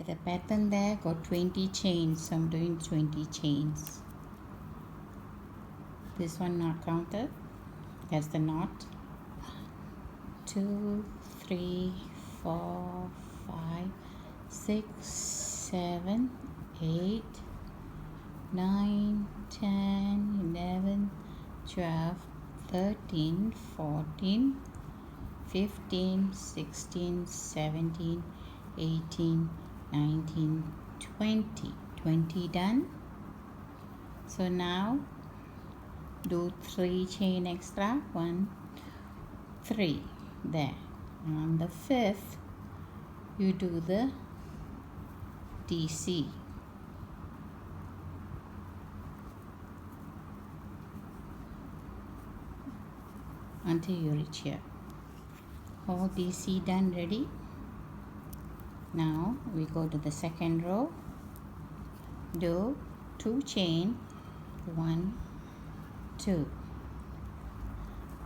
the pattern there got 20 chains, so I'm doing 20 chains. This one not counted, that's the knot. 2, 3, 4, 5, 6, 7, 8, 9, 10, 11, 12, 13, 14, 15, 16, 17, 18, 19, 20. 20 done. So now do 3 chain extra. 1, 3 there. On the 5th you do the DC. Until you reach here. All DC done, ready. Now we go to the second row. Do 2 chain, 1, 2.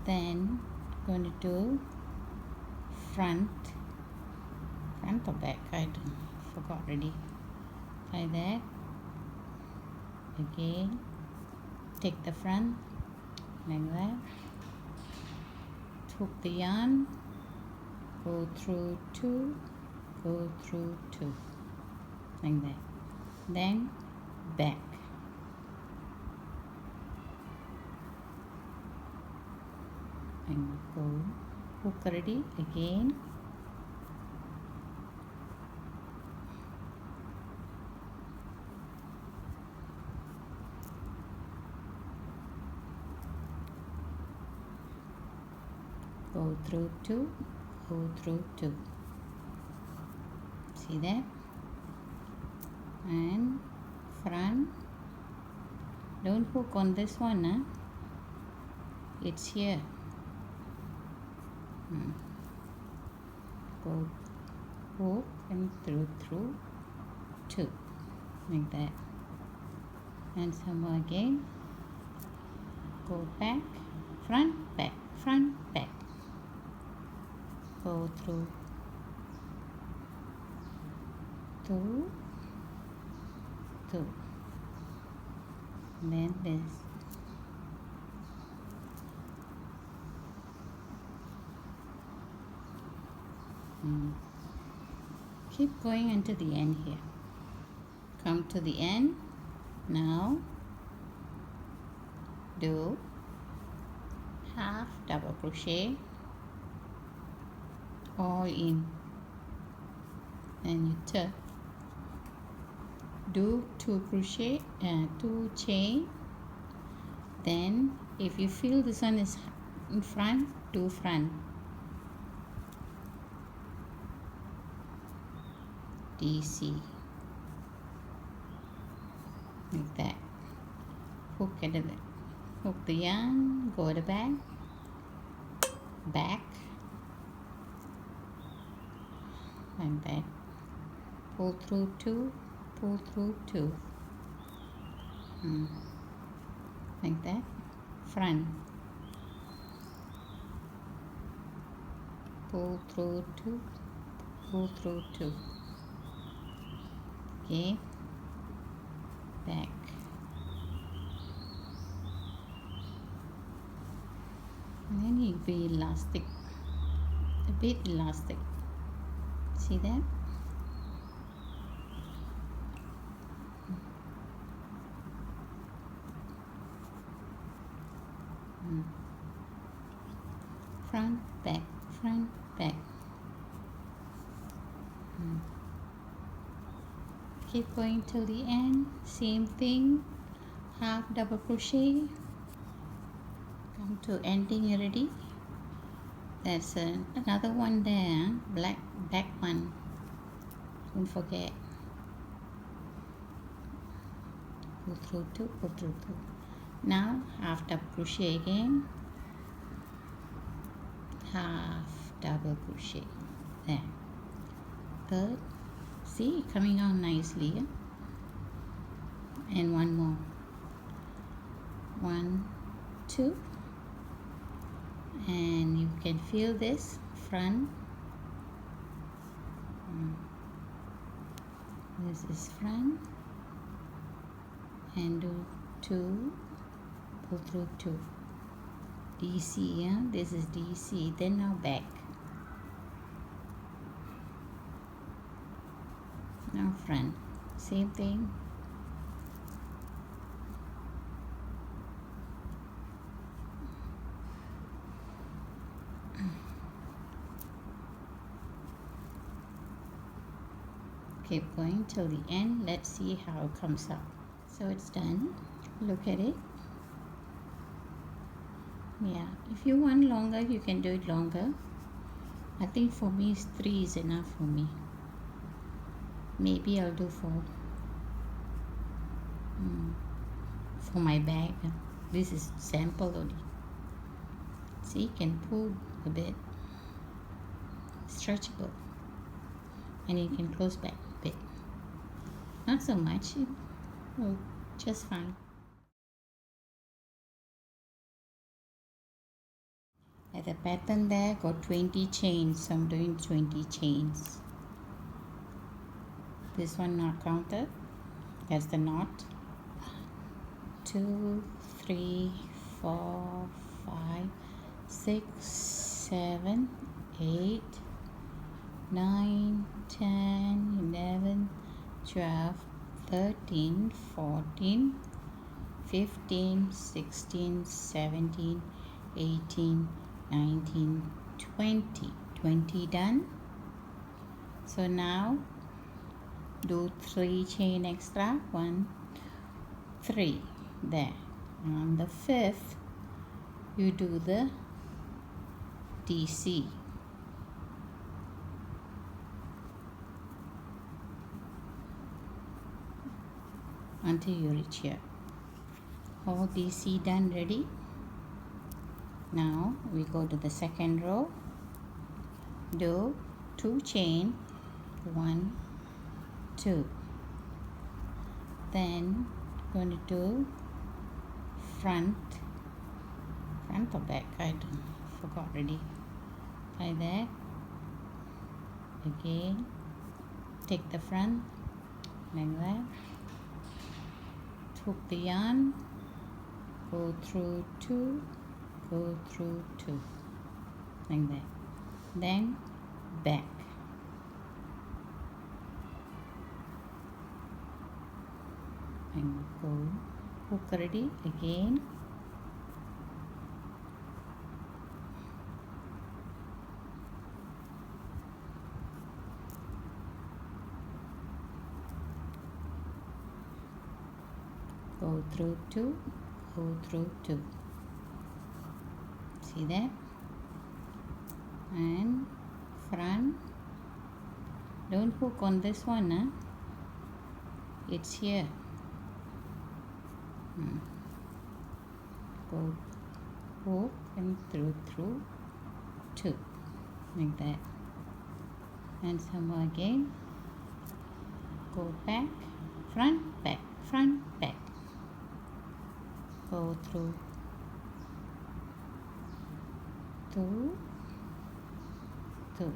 Then going to do front or back, I forgot already. Like that. Again, take the front like that. Hook the yarn, go through 2, go through 2, like that. Then back. And go hook already again. Go through 2, go through 2. See that? And front. Don't hook on this one, huh? It's here. Go hook and through 2, like that. And some more again. Go back, front, back, front, back. Go through 2, 2. Then this. Keep going until the end here. Come to the end. Now do half double crochet all in, and you turn. Do 2 crochet and 2 chain. Then if you feel this one is in front, do front. DC like that. Hook at the hook the yarn, go to the back, back like that. Pull through 2, pull through 2, like that. Front, pull through 2, pull through 2. Okay, back. And then you'll be elastic, a bit elastic. See that? Front, back, front, back. Keep going till the end. Same thing. Half double crochet. Come to ending already. There's another one there, black back one. Don't forget. Go through 2, go through 2. Now half double crochet again. Half double crochet. There. Third. See, coming out nicely. Yeah? And one more. 1, 2. And you can feel this front, This is front and do 2, pull through 2, DC, yeah, this is DC, then now back, now front, same thing, keep going till the end. Let's see how it comes out. So it's done. Look at it. Yeah, if you want longer, you can do it longer. I think for me, 3 is enough for me. Maybe I'll do 4 for my bag. This is sample only. See, you can pull a bit, stretchable, and you can close back a bit. Not so much, just fine. At the pattern there got 20 chains, so I'm doing 20 chains. This one not counted. That's the knot. 2, 3, 4, 5, 6, 7, 8, 9, 10, 11, 12, 13, 14, 15, 16, 17, 18, 19, 20. 20 done. So now do 3 chain extra, 1, 3 there. And on the 5th you do the DC. Until you reach here. All DC done, ready. Now we go to the second row, do 2 chain, 1, 2, then going to do front or back, I forgot already, like that, again, take the front, like that, hook the yarn, go through 2, go through 2, like that, then back, and go hook already, again, go through 2, go through 2, see that, and front, don't hook on this one, it's here, go hook and through 2, like that, and some more again, go back, front, back, go through 2, 2,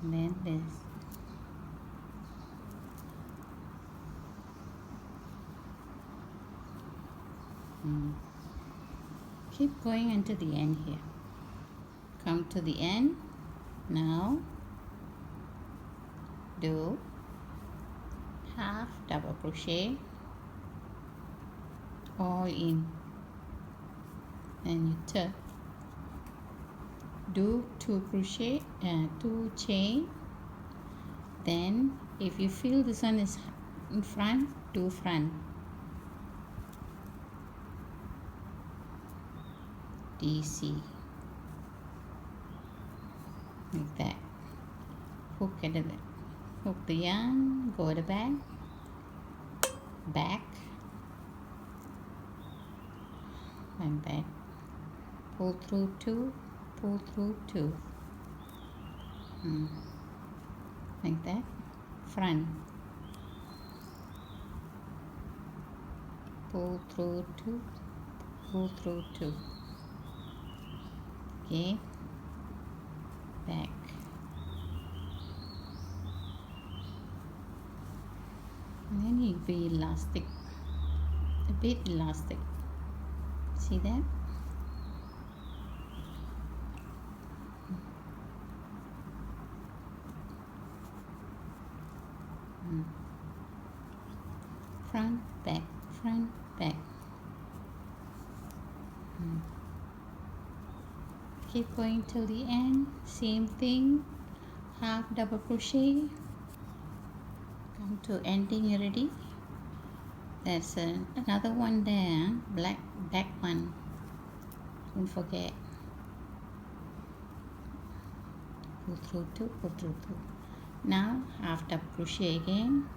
and then this, keep going until the end here, come to the end, now do half double crochet all in, and you turn, do 2 crochet and 2 chain, then if you feel this one is in front, do front, DC, like that, hook at the hook the yarn, go to the back, like that, pull through 2, pull through 2, like that, front, pull through 2, pull through 2, okay, back, going to be elastic, a bit elastic. See that? Front, back, front, back. Keep going till the end. Same thing. Half double crochet. Come to ending already. There's another one there, black back one. Don't forget. Pull through two, pull through two. Now half double crochet again.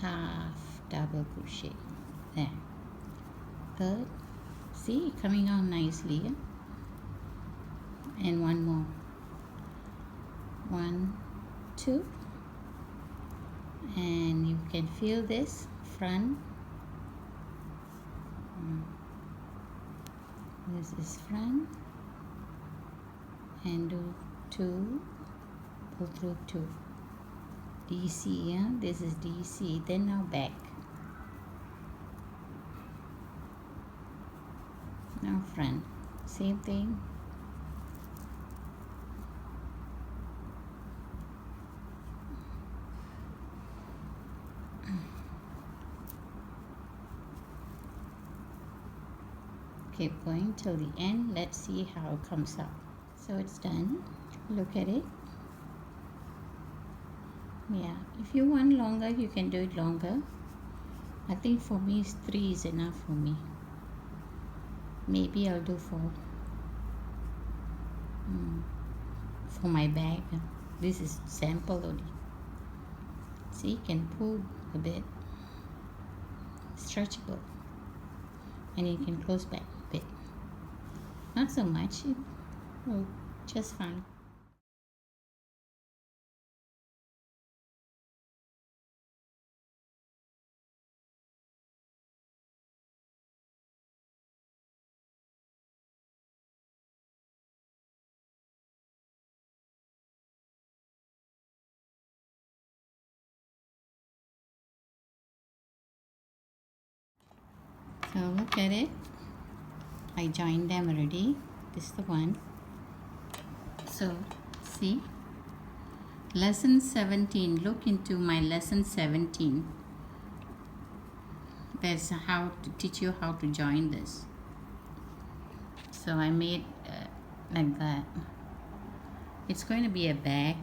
Half double crochet. There. Third. See, coming out nicely. Yeah? And one more. 1, 2. And you can feel this front. This is front. And do 2. Pull through 2. DC, yeah? This is DC. Then now back. Now front. Same thing. Keep going till the end. Let's see how it comes out. So it's done. Look at it. Yeah, if you want longer, you can do it longer. I think for me, 3 is enough for me. Maybe I'll do 4 for my bag. This is sample only. See, you can pull a bit, stretchable, and you can close back a bit. Not so much, just fine. So look at it. I joined them already. This is the one. So see, lesson 17. Look into my lesson 17. There's how to teach you how to join this. So I made like that. It's going to be a bag.